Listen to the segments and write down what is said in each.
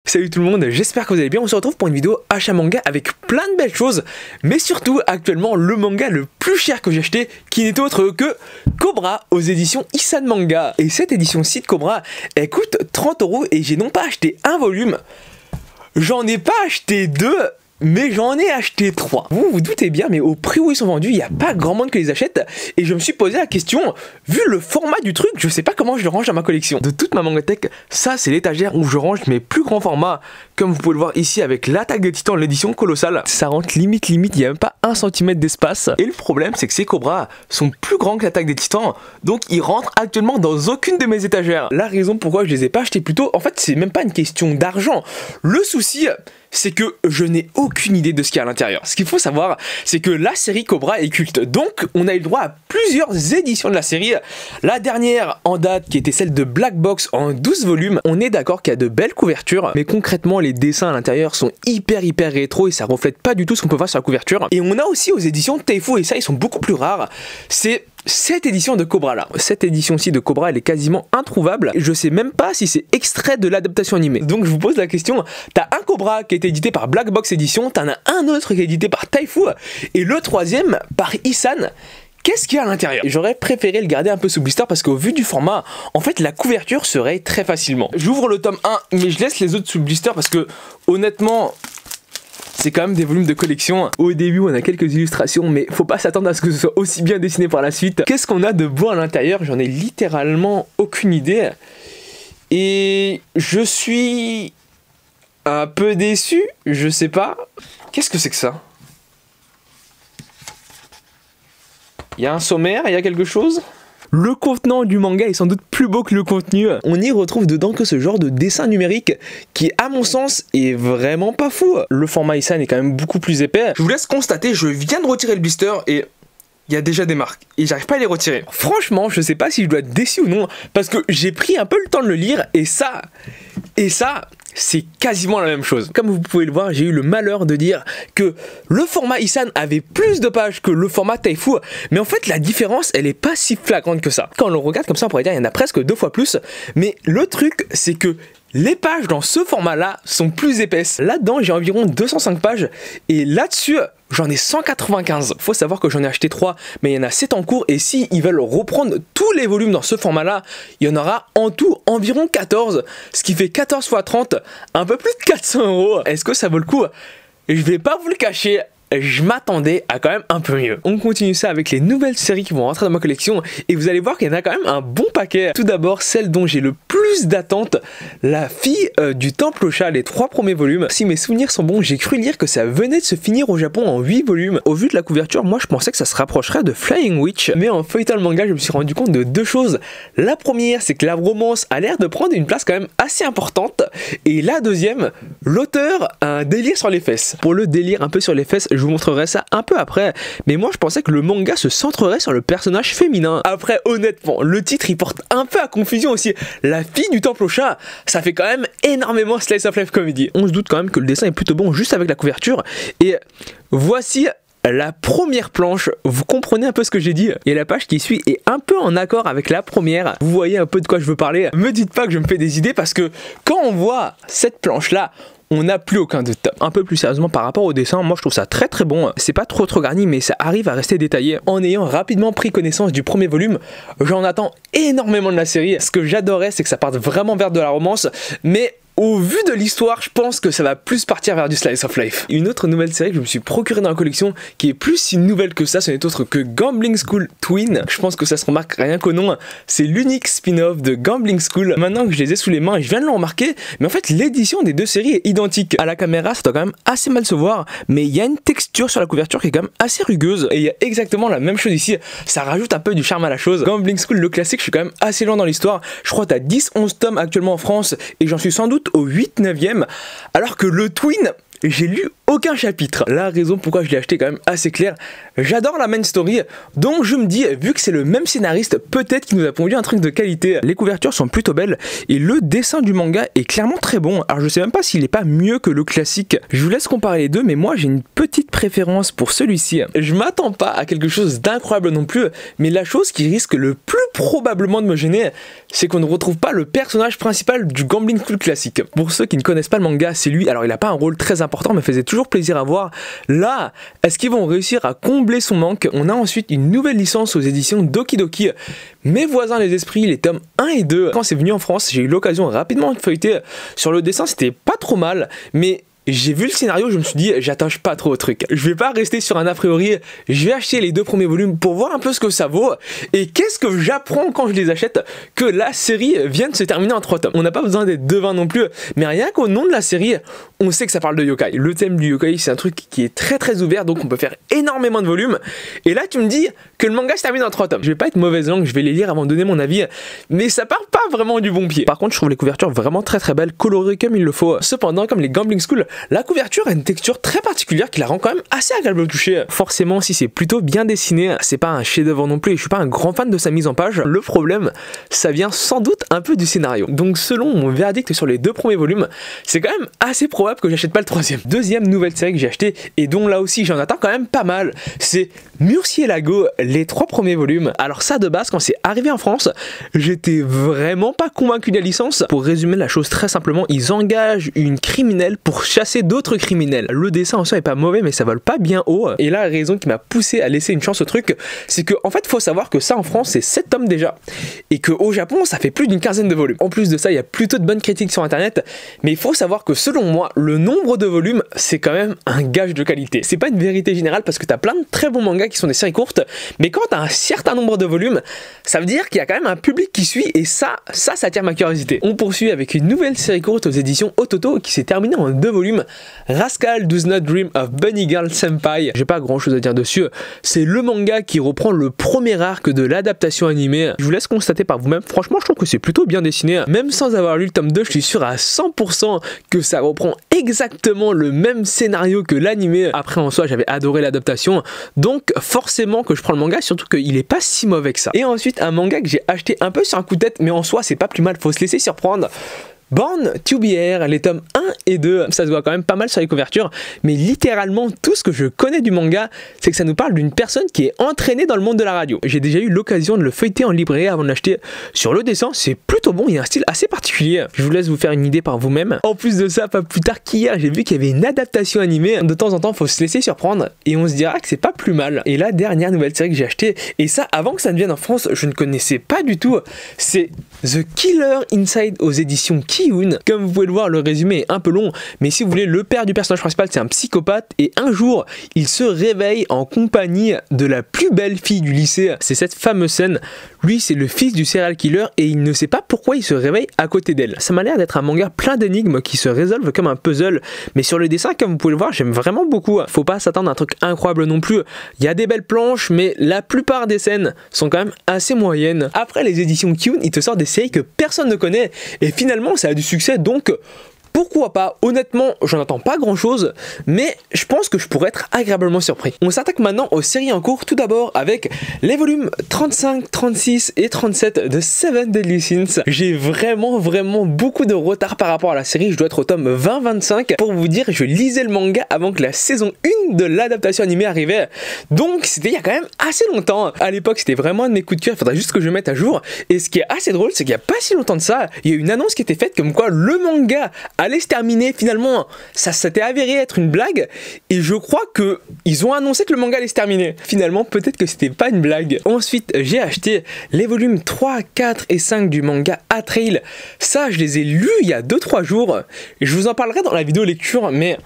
Salut tout le monde, j'espère que vous allez bien. On se retrouve pour une vidéo achat manga avec plein de belles choses, mais surtout actuellement le manga le plus cher que j'ai acheté, qui n'est autre que Cobra aux éditions Isan Manga. Et cette édition-ci de Cobra, elle coûte 30 € et j'ai non pas acheté un volume, j'en ai pas acheté deux, mais j'en ai acheté 3. Vous vous doutez bien, mais au prix où ils sont vendus, il n'y a pas grand monde qui les achète. Et je me suis posé la question, vu le format du truc, je sais pas comment je le range dans ma collection. De toute ma mangatech, ça c'est l'étagère où je range mes plus grands formats. Comme vous pouvez le voir ici avec l'Attaque des Titans, l'édition colossale. Ça rentre limite, il n'y a même pas 1 cm d'espace. Et le problème, c'est que ces Cobras sont plus grands que l'Attaque des Titans. Donc ils rentrent actuellement dans aucune de mes étagères. La raison pourquoi je les ai pas achetés plus tôt, en fait c'est même pas une question d'argent. Le souci, c'est que je n'ai aucune idée de ce qu'il y a à l'intérieur. Ce qu'il faut savoir, c'est que la série Cobra est culte. Donc, on a eu le droit à plusieurs éditions de la série. La dernière en date, qui était celle de Black Box en 12 volumes. On est d'accord qu'il y a de belles couvertures, mais concrètement, les dessins à l'intérieur sont hyper rétro et ça reflète pas du tout ce qu'on peut voir sur la couverture. Et on a aussi aux éditions Taifu, et ça, ils sont beaucoup plus rares. C'est cette édition de Cobra là. Cette édition-ci de Cobra, elle est quasiment introuvable. Je sais même pas si c'est extrait de l'adaptation animée. Donc je vous pose la question, t'as un Cobra qui a été édité par Black Box Edition, t'en as un autre qui est édité par Taifu, et le troisième par Isan. Qu'est-ce qu'il y a à l'intérieur? J'aurais préféré le garder un peu sous blister parce qu'au vu du format, en fait la couverture serait très facilement. J'ouvre le tome 1, mais je laisse les autres sous blister parce que honnêtement, c'est quand même des volumes de collection. Au début, on a quelques illustrations, mais faut pas s'attendre à ce que ce soit aussi bien dessiné par la suite. Qu'est-ce qu'on a de beau à l'intérieur? J'en ai littéralement aucune idée. Et je suis un peu déçu, je sais pas. Qu'est-ce que c'est que ça? Il y a un sommaire, il y a quelque chose? Le contenant du manga est sans doute plus beau que le contenu. On n'y retrouve dedans que ce genre de dessin numérique qui, à mon sens, est vraiment pas fou. Le format Isan est quand même beaucoup plus épais. Je vous laisse constater, je viens de retirer le blister et il y a déjà des marques et j'arrive pas à les retirer. Franchement, je sais pas si je dois être déçu ou non parce que j'ai pris un peu le temps de le lire et ça, c'est quasiment la même chose. Comme vous pouvez le voir, j'ai eu le malheur de dire que le format Isan avait plus de pages que le format Taifu, mais en fait la différence elle est pas si flagrante que ça. Quand on le regarde comme ça on pourrait dire qu'il y en a presque 2 fois plus, mais le truc c'est que les pages dans ce format là sont plus épaisses. Là-dedans j'ai environ 205 pages et là-dessus j'en ai 195. Faut savoir que j'en ai acheté 3, mais il y en a 7 en cours et si ils veulent reprendre tous les volumes dans ce format là, il y en aura en tout environ 14, ce qui fait 14 x 30, un peu plus de 400 €. Est-ce que ça vaut le coup? Je vais pas vous le cacher, je m'attendais à quand même un peu mieux. On continue ça avec les nouvelles séries qui vont rentrer dans ma collection et vous allez voir qu'il y en a quand même un bon paquet. Tout d'abord, celle dont j'ai le plus d'attente, La fille du temple au chat, les 3 premiers volumes. Si mes souvenirs sont bons, j'ai cru lire que ça venait de se finir au Japon en 8 volumes. Au vu de la couverture, moi je pensais que ça se rapprocherait de Flying Witch, mais en feuilletant le manga, je me suis rendu compte de 2 choses. La première, c'est que la romance a l'air de prendre une place quand même assez importante, et la deuxième, l'auteur a un délire sur les fesses. Pour le délire un peu sur les fesses, je vous montrerai ça un peu après, mais moi je pensais que le manga se centrerait sur le personnage féminin. Après, honnêtement, le titre il porte un peu à confusion aussi. La fille du temple au chat, ça fait quand même énormément slice of life comedy. On se doute quand même que le dessin est plutôt bon juste avec la couverture, et voici la première planche. Vous comprenez un peu ce que j'ai dit, et la page qui suit est un peu en accord avec la première. Vous voyez un peu de quoi je veux parler. Me dites pas que je me fais des idées parce que quand on voit cette planche là, on n'a plus aucun doute. Un peu plus sérieusement par rapport au dessin, moi je trouve ça très bon. C'est pas trop garni, mais ça arrive à rester détaillé. En ayant rapidement pris connaissance du premier volume, j'en attends énormément de la série. Ce que j'adorais, c'est que ça parte vraiment vers de la romance, mais au vu de l'histoire, je pense que ça va plus partir vers du slice of life. Une autre nouvelle série que je me suis procurée dans la collection, qui est plus si nouvelle que ça, ce n'est autre que Gambling School Twin. Je pense que ça se remarque rien qu'au nom. C'est l'unique spin-off de Gambling School. Maintenant que je les ai sous les mains, et je viens de le remarquer, mais en fait l'édition des 2 séries est identique. À la caméra, ça doit quand même assez mal se voir, mais il y a une texture sur la couverture qui est quand même assez rugueuse, et il y a exactement la même chose ici. Ça rajoute un peu du charme à la chose. Gambling School, le classique, je suis quand même assez loin dans l'histoire. Je crois que t'as 10-11 tomes actuellement en France, et j'en suis sans doute au 8-9e, alors que le Twin, j'ai lu aucun chapitre. La raison pourquoi je l'ai acheté est quand même assez claire. J'adore la main story, donc je me dis, vu que c'est le même scénariste, peut-être qu'il nous a pondu un truc de qualité. Les couvertures sont plutôt belles et le dessin du manga est clairement très bon. Alors je sais même pas s'il est pas mieux que le classique. Je vous laisse comparer les deux, mais moi j'ai une petite préférence pour celui-ci. Je m'attends pas à quelque chose d'incroyable non plus, mais la chose qui risque le plus probablement de me gêner, c'est qu'on ne retrouve pas le personnage principal du Gambling School classique. Pour ceux qui ne connaissent pas le manga, c'est lui. Alors il a pas un rôle très important, mais faisait toujours plaisir à voir. Là, est-ce qu'ils vont réussir à combler son manque? On a ensuite une nouvelle licence aux éditions Doki Doki. Mes voisins les esprits, les tomes 1 et 2. Quand c'est venu en France, j'ai eu l'occasion rapidement de feuilleter. Sur le dessin, c'était pas trop mal, mais j'ai vu le scénario, je me suis dit, j'attache pas trop au truc. Je vais pas rester sur un a priori, je vais acheter les 2 premiers volumes pour voir un peu ce que ça vaut. Et qu'est-ce que j'apprends quand je les achète? Que la série vient de se terminer en 3 tomes. On n'a pas besoin d'être devin non plus, mais rien qu'au nom de la série, on sait que ça parle de yokai. Le thème du yokai, c'est un truc qui est très ouvert, donc on peut faire énormément de volumes. Et là, tu me dis que le manga se termine en 3 tomes. Je vais pas être mauvaise langue, je vais les lire avant de donner mon avis, mais ça part pas vraiment du bon pied. Par contre, je trouve les couvertures vraiment très belles, colorées comme il le faut. Cependant, comme les Gambling School, la couverture a une texture très particulière qui la rend quand même assez agréable au toucher. Forcément, si c'est plutôt bien dessiné, c'est pas un chef-d'œuvre non plus et je suis pas un grand fan de sa mise en page. Le problème, ça vient sans doute un peu du scénario. Donc selon mon verdict sur les 2 premiers volumes, c'est quand même assez probable que j'achète pas le 3e. Deuxième nouvelle série que j'ai acheté et dont là aussi j'en attends quand même pas mal, c'est Murcielago, les 3 premiers volumes. Alors ça, de base, quand c'est arrivé en France, j'étais vraiment pas convaincu de la licence. Pour résumer la chose très simplement, ils engagent une criminelle pour chasser d'autres criminels. Le dessin en soi est pas mauvais, mais ça vole pas bien haut. Et là, la raison qui m'a poussé à laisser une chance au truc, c'est que en fait, faut savoir que ça en France, c'est 7 tomes déjà. Et qu'au Japon, ça fait plus d'une quinzaine de volumes. En plus de ça, il y a plutôt de bonnes critiques sur internet. Mais il faut savoir que selon moi, le nombre de volumes, c'est quand même un gage de qualité. C'est pas une vérité générale parce que t'as plein de très bons mangas qui sont des séries courtes. Mais quand t'as un certain nombre de volumes, ça veut dire qu'il y a quand même un public qui suit. Et ça attire ma curiosité. On poursuit avec une nouvelle série courte aux éditions Ototo qui s'est terminée en 2 volumes. Rascal Does Not Dream of Bunny Girl Senpai. J'ai pas grand chose à dire dessus. C'est le manga qui reprend le premier arc de l'adaptation animée. Je vous laisse constater par vous-même. Franchement, je trouve que c'est plutôt bien dessiné. Même sans avoir lu le tome 2, je suis sûr à 100% que ça reprend exactement le même scénario que l'animé. Après, en soi, j'avais adoré l'adaptation. Donc, forcément que je prends le manga, surtout qu'il est pas si mauvais que ça. Et ensuite, un manga que j'ai acheté un peu sur un coup de tête, mais en soi, c'est pas plus mal. Faut se laisser surprendre. Born to Be Here, les tomes 1 et 2, ça se voit quand même pas mal sur les couvertures, mais littéralement tout ce que je connais du manga, c'est que ça nous parle d'une personne qui est entraînée dans le monde de la radio. J'ai déjà eu l'occasion de le feuilleter en librairie avant de l'acheter. Sur le dessin, c'est plutôt bon, il y a un style assez particulier. Je vous laisse vous faire une idée par vous-même. En plus de ça, pas plus tard qu'hier, j'ai vu qu'il y avait une adaptation animée. De temps en temps, faut se laisser surprendre et on se dira que c'est pas plus mal. Et la dernière nouvelle série que j'ai achetée, et ça avant que ça ne vienne en France, je ne connaissais pas du tout, c'est The Killer Inside aux éditions Kiyun. Comme vous pouvez le voir, le résumé est un peu long, mais si vous voulez, le père du personnage principal, c'est un psychopathe, et un jour, il se réveille en compagnie de la plus belle fille du lycée. C'est cette fameuse scène. Lui, c'est le fils du serial killer, et il ne sait pas pourquoi il se réveille à côté d'elle. Ça m'a l'air d'être un manga plein d'énigmes qui se résolvent comme un puzzle, mais sur le dessin, comme vous pouvez le voir, j'aime vraiment beaucoup. Faut pas s'attendre à un truc incroyable non plus. Il y a des belles planches, mais la plupart des scènes sont quand même assez moyennes. Après, les éditions Kiyun, ils te sortent des séries que personne ne connaît, et finalement, ça a du succès, donc pourquoi pas. Honnêtement, j'en attends pas grand chose, mais je pense que je pourrais être agréablement surpris. On s'attaque maintenant aux séries en cours, tout d'abord avec les volumes 35, 36 et 37 de Seven Deadly Sins. J'ai vraiment beaucoup de retard par rapport à la série, je dois être au tome 20-25. Pour vous dire, je lisais le manga avant que la saison 1 de l'adaptation animée arrivait, donc c'était il y a quand même assez longtemps. À l'époque, c'était vraiment un de mes coups de cœur, il faudrait juste que je le mette à jour. Et ce qui est assez drôle, c'est qu'il n'y a pas si longtemps de ça, il y a eu une annonce qui était faite comme quoi le manga allait se terminer. Finalement, ça s'était avéré être une blague, et je crois que ils ont annoncé que le manga allait se terminer. Finalement, peut-être que c'était pas une blague. Ensuite, j'ai acheté les volumes 3, 4 et 5 du manga A-Trail. Ça, je les ai lus il y a 2-3 jours, et je vous en parlerai dans la vidéo lecture, mais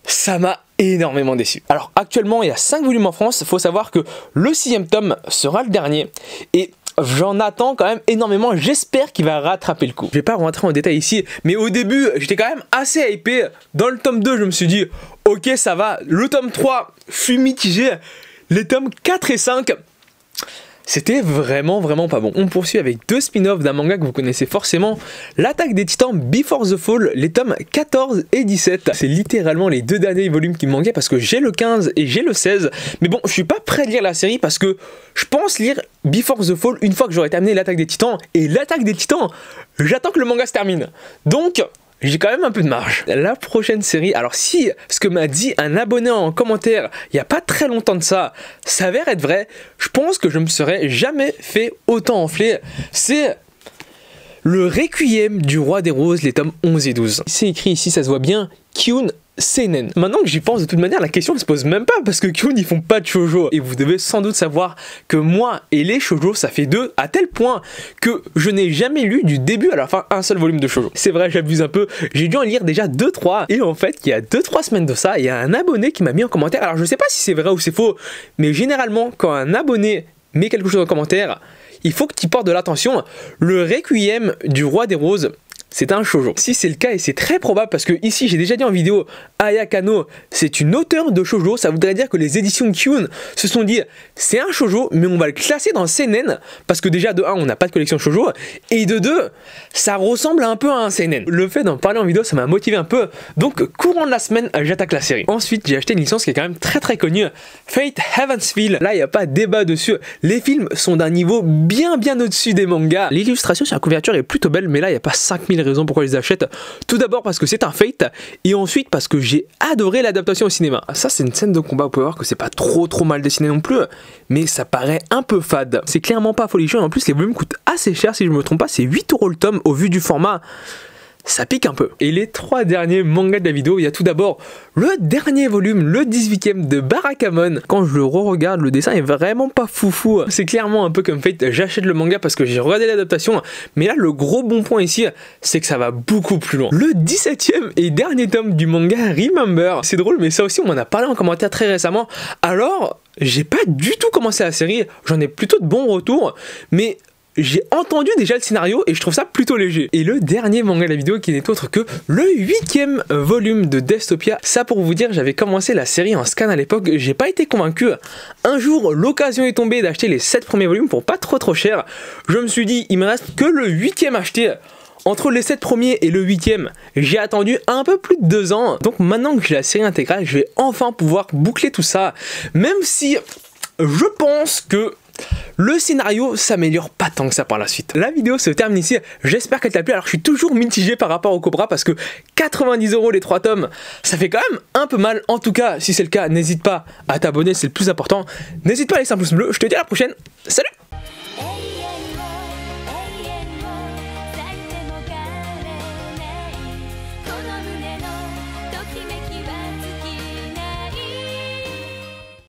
ça m'a énormément déçu. Alors actuellement, il y a 5 volumes en France. Il faut savoir que le 6e tome sera le dernier, et j'en attends quand même énormément, j'espère qu'il va rattraper le coup. Je vais pas rentrer en détail ici, mais au début, j'étais quand même assez hypé. Dans le tome 2, je me suis dit, ok, ça va. Le tome 3, je suis mitigé. Les tomes 4 et 5, c'était vraiment pas bon. On poursuit avec 2 spin-offs d'un manga que vous connaissez forcément, L'Attaque des Titans Before the Fall, les tomes 14 et 17. C'est littéralement les 2 derniers volumes qui me manquaient parce que j'ai le 15 et j'ai le 16. Mais bon, je suis pas prêt de lire la série parce que je pense lire Before the Fall une fois que j'aurai terminé L'Attaque des Titans. Et L'Attaque des Titans, j'attends que le manga se termine. Donc, j'ai quand même un peu de marge. La prochaine série, alors si ce que m'a dit un abonné en commentaire il n'y a pas très longtemps de ça s'avère être vrai, je pense que je me serais jamais fait autant enfler. C'est le Requiem du Roi des Roses, les tomes 11 et 12. C'est écrit ici, ça se voit bien, Kyun Seinen. Maintenant que j'y pense, de toute manière, la question ne se pose même pas parce que Kyun ils font pas de shoujo. Et vous devez sans doute savoir que moi et les shoujo ça fait 2 à tel point que je n'ai jamais lu du début à la fin un seul volume de shoujo. C'est vrai, j'abuse un peu, j'ai dû en lire déjà 2-3 et en fait, il y a 2-3 semaines de ça, il y a un abonné qui m'a mis en commentaire. Alors je sais pas si c'est vrai ou c'est faux, mais généralement quand un abonné met quelque chose en commentaire, il faut que tu portes de l'attention. Le Requiem du Roi des Roses, c'est un shoujo. Si c'est le cas, et c'est très probable parce que ici j'ai déjà dit en vidéo, Aya Kano c'est une auteure de shoujo, ça voudrait dire que les éditions Kyun se sont dit c'est un shoujo mais on va le classer dans seinen parce que déjà de 1 on n'a pas de collection shoujo et de 2 ça ressemble un peu à un seinen. Le fait d'en parler en vidéo ça m'a motivé un peu, donc courant de la semaine j'attaque la série. Ensuite j'ai acheté une licence qui est quand même très connue, Fate Heavensfield. Là il n'y a pas de débat dessus, les films sont d'un niveau bien au-dessus des mangas. L'illustration sur la couverture est plutôt belle mais là il n'y a pas 5000 raisons pourquoi je les achète. Tout d'abord parce que c'est un Fate et ensuite parce que j'ai adoré l'adaptation au cinéma. Ça c'est une scène de combat, vous pouvez voir que c'est pas trop mal dessiné non plus, mais ça paraît un peu fade. C'est clairement pas folichon et en plus les volumes coûtent assez cher si je me trompe pas, c'est 8 € le tome au vu du format. Ça pique un peu. Et les 3 derniers mangas de la vidéo, il y a tout d'abord le dernier volume, le 18e de Barakamon. Quand je le re-regarde, le dessin est vraiment pas foufou. C'est clairement un peu comme Fate, j'achète le manga parce que j'ai regardé l'adaptation, mais là le gros bon point ici, c'est que ça va beaucoup plus loin. Le 17e et dernier tome du manga Remember. C'est drôle, mais ça aussi on m'en a parlé en commentaire très récemment. Alors, j'ai pas du tout commencé la série, j'en ai plutôt de bons retours, mais j'ai entendu déjà le scénario et je trouve ça plutôt léger. Et le dernier manga de la vidéo qui n'est autre que le 8e volume de Destopia. Ça pour vous dire, j'avais commencé la série en scan à l'époque, j'ai pas été convaincu. Un jour, l'occasion est tombée d'acheter les 7 premiers volumes pour pas trop cher. Je me suis dit, il me reste que le 8e acheté. Entre les 7 premiers et le 8e, j'ai attendu un peu plus de 2 ans. Donc maintenant que j'ai la série intégrale, je vais enfin pouvoir boucler tout ça. Même si je pense que le scénario s'améliore pas tant que ça par la suite. La vidéo se termine ici, j'espère qu'elle t'a plu. Alors je suis toujours mitigé par rapport au Cobra parce que 90 € les 3 tomes, ça fait quand même un peu mal. En tout cas, si c'est le cas, n'hésite pas à t'abonner, c'est le plus important. N'hésite pas à laisser un pouce bleu, je te dis à la prochaine, salut!